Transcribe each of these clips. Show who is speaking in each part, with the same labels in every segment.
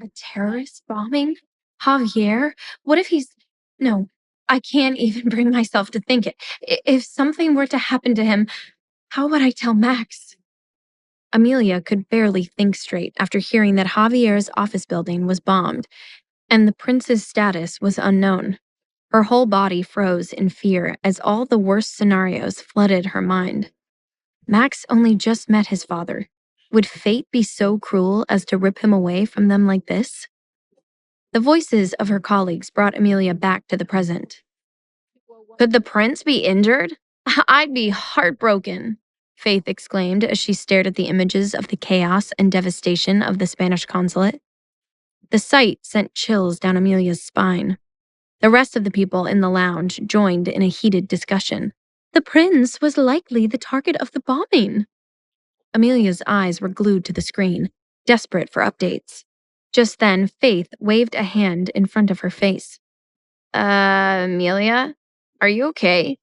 Speaker 1: A terrorist bombing? Javier? What if he's... No, I can't even bring myself to think it. If something were to happen to him, how would I tell Max? Amelia could barely think straight after hearing that Javier's office building was bombed, and the prince's status was unknown. Her whole body froze in fear as all the worst scenarios flooded her mind. Max only just met his father. Would fate be so cruel as to rip him away from them like this? The voices of her colleagues brought Amelia back to the present. Could the prince be injured? I'd be heartbroken, Faith exclaimed as she stared at the images of the chaos and devastation of the Spanish consulate. The sight sent chills down Amelia's spine. The rest of the people in the lounge joined in a heated discussion. The prince was likely the target of the bombing. Amelia's eyes were glued to the screen, desperate for updates. Just then, Faith waved a hand in front of her face. Amelia? Are you okay?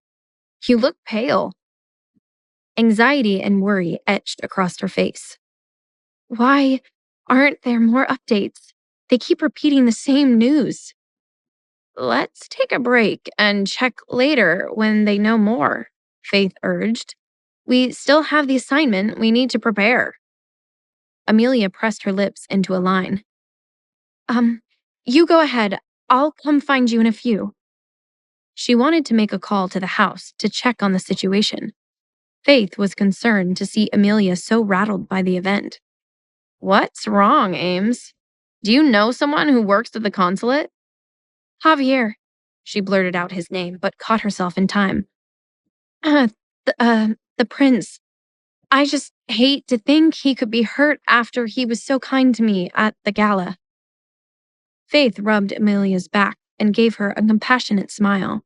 Speaker 1: You look pale. Anxiety and worry etched across her face. Why aren't there more updates? They keep repeating the same news. Let's take a break and check later when they know more, Faith urged. We still have the assignment we need to prepare. Amelia pressed her lips into a line. You go ahead. I'll come find you in a few. She wanted to make a call to the house to check on the situation. Faith was concerned to see Amelia so rattled by the event. What's wrong, Ames? Do you know someone who works at the consulate? Javier. She blurted out his name, but caught herself in time. The prince. I just hate to think he could be hurt after he was so kind to me at the gala. Faith rubbed Amelia's back and gave her a compassionate smile.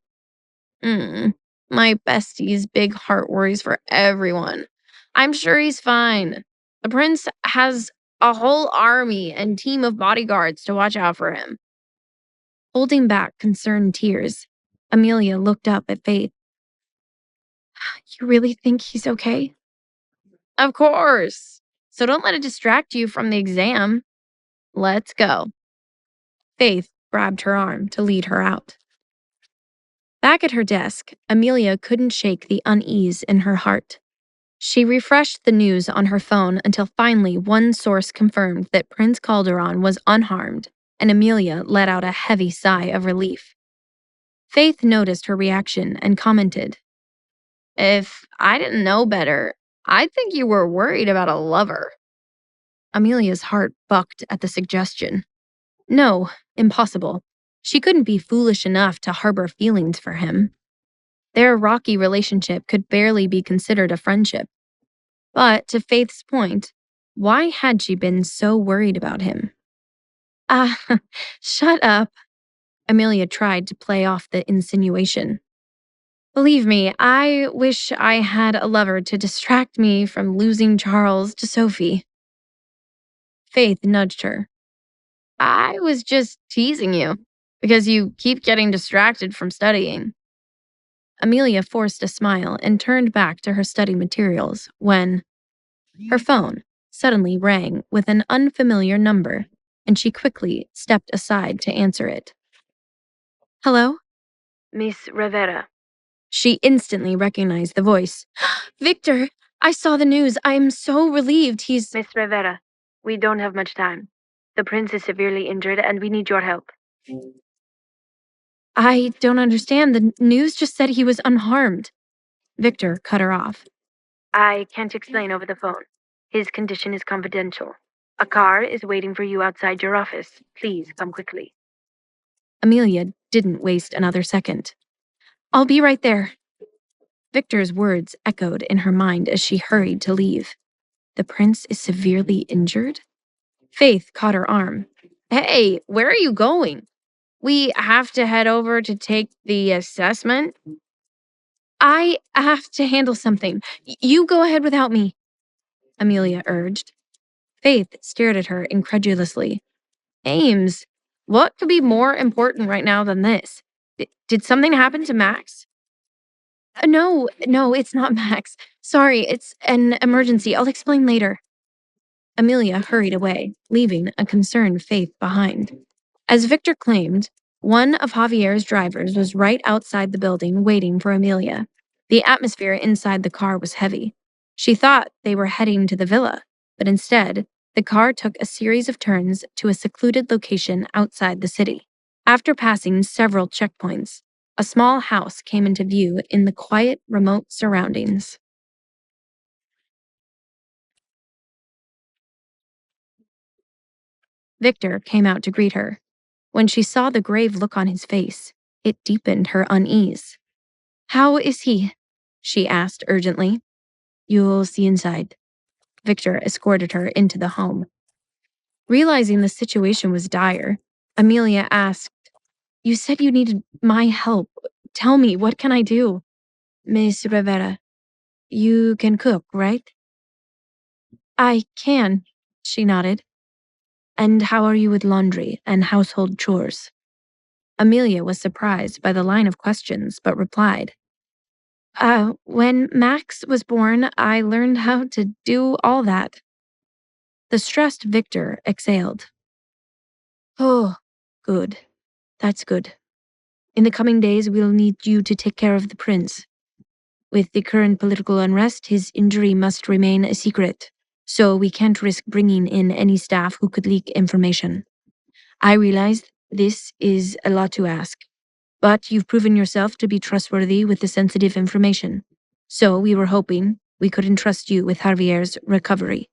Speaker 1: My bestie's big heart worries for everyone. I'm sure he's fine. The prince has a whole army and team of bodyguards to watch out for him. Holding back concerned tears, Amelia looked up at Faith. You really think he's okay? Of course. So don't let it distract you from the exam. Let's go. Faith grabbed her arm to lead her out. Back at her desk, Amelia couldn't shake the unease in her heart. She refreshed the news on her phone until finally one source confirmed that Prince Calderon was unharmed, and Amelia let out a heavy sigh of relief. Faith noticed her reaction and commented, If I didn't know better, I'd think you were worried about a lover. Amelia's heart bucked at the suggestion. No, impossible. She couldn't be foolish enough to harbor feelings for him. Their rocky relationship could barely be considered a friendship. But to Faith's point, why had she been so worried about him? Shut up. Amelia tried to play off the insinuation. Believe me, I wish I had a lover to distract me from losing Charles to Sophie. Faith nudged her. I was just teasing you, because you keep getting distracted from studying. Amelia forced a smile and turned back to her study materials when her phone suddenly rang with an unfamiliar number, and she quickly stepped aside to answer it. Hello? Miss Rivera. She instantly recognized the voice. Victor, I saw the news. I am so relieved he's... Miss Rivera, we don't have much time. The prince is severely injured and we need your help. I don't understand. The news just said he was unharmed. Victor cut her off. I can't explain over the phone. His condition is confidential. A car is waiting for you outside your office. Please come quickly. Amelia didn't waste another second. I'll be right there. Victor's words echoed in her mind as she hurried to leave. The prince is severely injured? Faith caught her arm. Hey, where are you going? We have to head over to take the assessment. I have to handle something. You go ahead without me, Amelia urged. Faith stared at her incredulously. Ames, what could be more important right now than this? Did something happen to Max? No, it's not Max. Sorry, it's an emergency. I'll explain later. Amelia hurried away, leaving a concerned Faith behind. As Victor claimed, one of Javier's drivers was right outside the building waiting for Amelia. The atmosphere inside the car was heavy. She thought they were heading to the villa, but instead, the car took a series of turns to a secluded location outside the city. After passing several checkpoints, a small house came into view in the quiet, remote surroundings. Victor came out to greet her. When she saw the grave look on his face, it deepened her unease. "How is he?" she asked urgently. "You'll see inside." Victor escorted her into the home. Realizing the situation was dire, Amelia asked, "You said you needed my help. Tell me, what can I do?" "Miss Rivera, you can cook, right?" "I can," she nodded. "And how are you with laundry and household chores?" Amelia was surprised by the line of questions, but replied, When Max was born, I learned how to do all that." The stressed Victor exhaled. "Oh, good. That's good. In the coming days, we'll need you to take care of the prince. With the current political unrest, his injury must remain a secret, so we can't risk bringing in any staff who could leak information. I realize this is a lot to ask, but you've proven yourself to be trustworthy with the sensitive information, so we were hoping we could entrust you with Javier's recovery."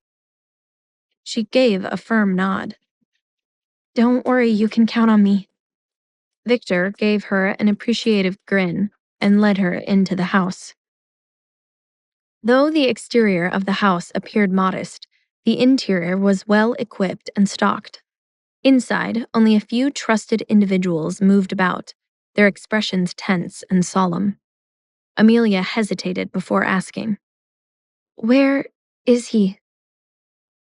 Speaker 1: She gave a firm nod. "Don't worry, you can count on me." Victor gave her an appreciative grin and led her into the house. Though the exterior of the house appeared modest, the interior was well equipped and stocked. Inside, only a few trusted individuals moved about, their expressions tense and solemn. Amelia hesitated before asking, "Where is he?"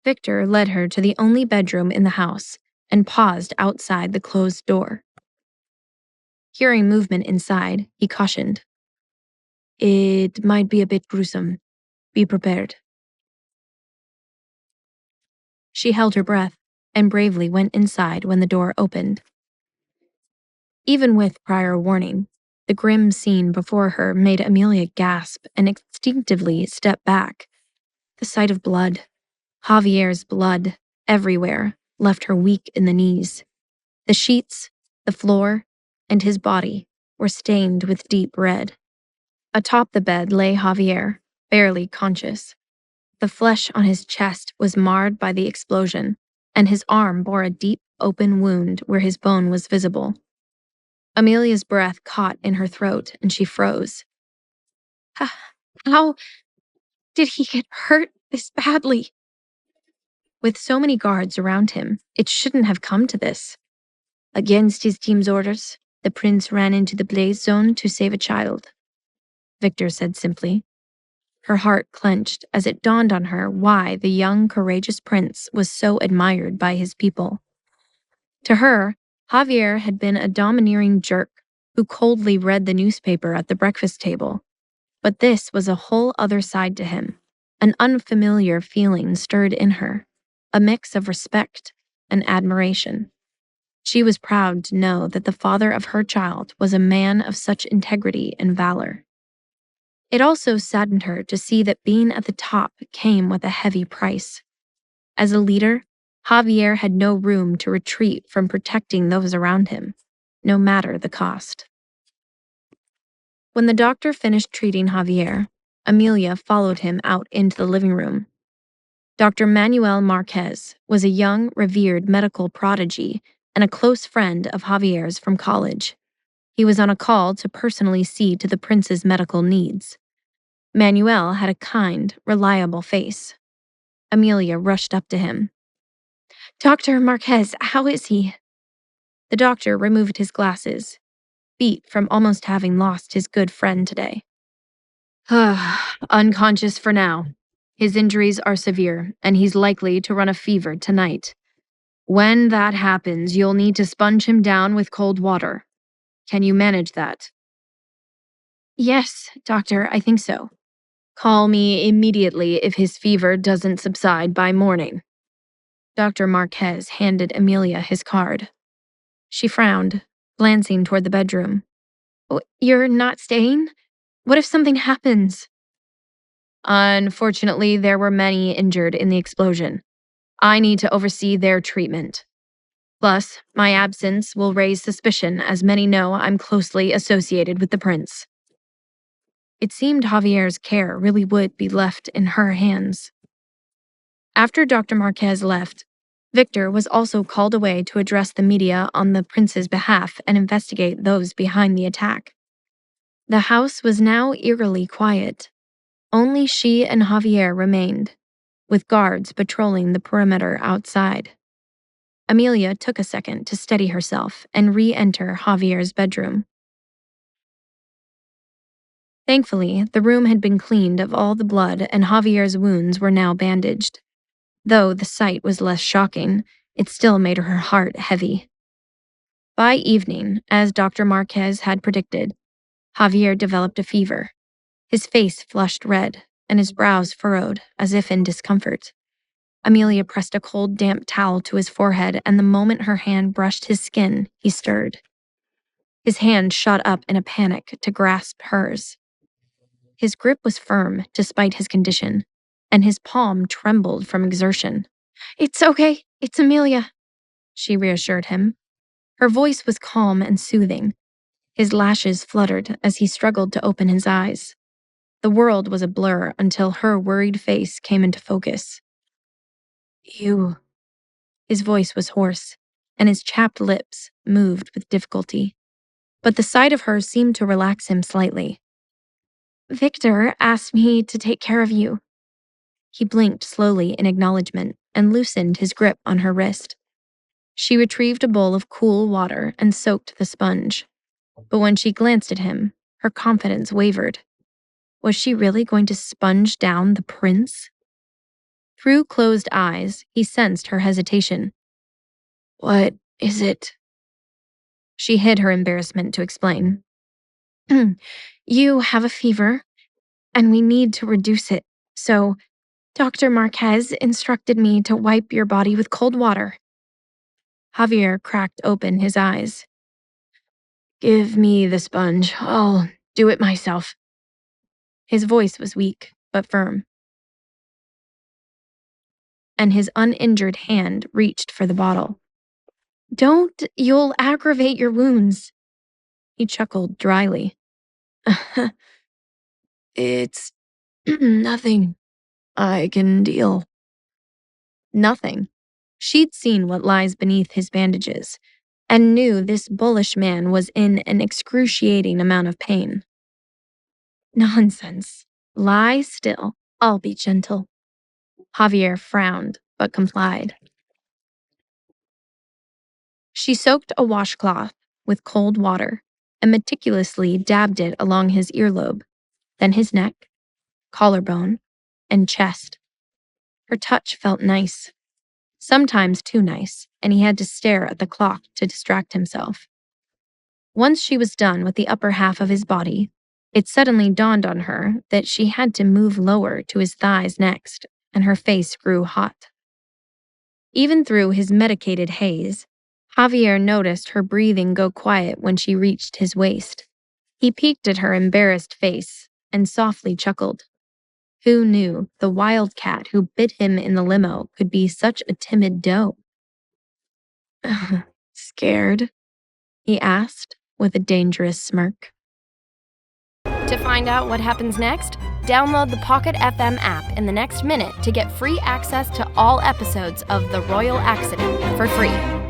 Speaker 1: Victor led her to the only bedroom in the house and paused outside the closed door. Hearing movement inside, he cautioned, "It might be a bit gruesome. Be prepared." She held her breath and bravely went inside when the door opened. Even with prior warning, the grim scene before her made Amelia gasp and instinctively step back. The sight of blood, Javier's blood, everywhere, left her weak in the knees. The sheets, the floor, and his body were stained with deep red. Atop the bed lay Javier, barely conscious. The flesh on his chest was marred by the explosion, and his arm bore a deep, open wound where his bone was visible. Amelia's breath caught in her throat, and she froze. How did he get hurt this badly?" With so many guards around him, it shouldn't have come to this. "Against his team's orders, the prince ran into the blaze zone to save a child," Victor said simply. Her heart clenched as it dawned on her why the young, courageous prince was so admired by his people. To her, Javier had been a domineering jerk who coldly read the newspaper at the breakfast table. But this was a whole other side to him. An unfamiliar feeling stirred in her, a mix of respect and admiration. She was proud to know that the father of her child was a man of such integrity and valor. It also saddened her to see that being at the top came with a heavy price. As a leader, Javier had no room to retreat from protecting those around him, no matter the cost. When the doctor finished treating Javier, Amelia followed him out into the living room. Dr. Manuel Marquez was a young, revered medical prodigy and a close friend of Javier's from college. He was on a call to personally see to the prince's medical needs. Manuel had a kind, reliable face. Amelia rushed up to him. "Dr. Marquez, how is he?" The doctor removed his glasses, beat from almost having lost his good friend today. "Unconscious for now. His injuries are severe, and he's likely to run a fever tonight. When that happens, you'll need to sponge him down with cold water. Can you manage that?" "Yes, doctor, I think so." "Call me immediately if his fever doesn't subside by morning." Dr. Marquez handed Amelia his card. She frowned, glancing toward the bedroom. You're not staying? What if something happens? Unfortunately, there were many injured in the explosion. I need to oversee their treatment. Plus, my absence will raise suspicion as many know I'm closely associated with the prince. It seemed Javier's care really would be left in her hands. After Dr. Marquez left, Victor was also called away to address the media on the prince's behalf and investigate those behind the attack. The house was now eerily quiet. Only she and Javier remained, with guards patrolling the perimeter outside. Amelia took a second to steady herself and re-enter Javier's bedroom. Thankfully, the room had been cleaned of all the blood and Javier's wounds were now bandaged. Though the sight was less shocking, it still made her heart heavy. By evening, as Dr. Marquez had predicted, Javier developed a fever. His face flushed red, and his brows furrowed, as if in discomfort. Amelia pressed a cold, damp towel to his forehead, and the moment her hand brushed his skin, he stirred. His hand shot up in a panic to grasp hers. His grip was firm, despite his condition, and his palm trembled from exertion. It's okay, it's Amelia, she reassured him. Her voice was calm and soothing. His lashes fluttered as he struggled to open his eyes. The world was a blur until her worried face came into focus. You. His voice was hoarse, and his chapped lips moved with difficulty. But the sight of her seemed to relax him slightly. Victor asked me to take care of you. He blinked slowly in acknowledgement and loosened his grip on her wrist. She retrieved a bowl of cool water and soaked the sponge. But when she glanced at him, her confidence wavered. Was she really going to sponge down the prince? Through closed eyes, he sensed her hesitation. What is it? She hid her embarrassment to explain. You have a fever, and we need to reduce it, so Dr. Marquez instructed me to wipe your body with cold water. Javier cracked open his eyes. Give me the sponge. I'll do it myself. His voice was weak, but firm. And his uninjured hand reached for the bottle. Don't, you'll aggravate your wounds. He chuckled dryly. It's nothing. I can deal. Nothing. She'd seen what lies beneath his bandages, and knew this bullish man was in an excruciating amount of pain. Nonsense. Lie still. I'll be gentle. Javier frowned, but complied. She soaked a washcloth with cold water and meticulously dabbed it along his earlobe, then his neck, collarbone, and chest. Her touch felt nice. Sometimes too nice, and he had to stare at the clock to distract himself. Once she was done with the upper half of his body, it suddenly dawned on her that she had to move lower to his thighs next, and her face grew hot. Even through his medicated haze, Javier noticed her breathing go quiet when she reached his waist. He peeked at her embarrassed face and softly chuckled. Who knew the wildcat who bit him in the limo could be such a timid doe? Scared? He asked with a dangerous smirk.
Speaker 2: To find out what happens next, download the Pocket FM app in the next minute to get free access to all episodes of The Royal Accident for free.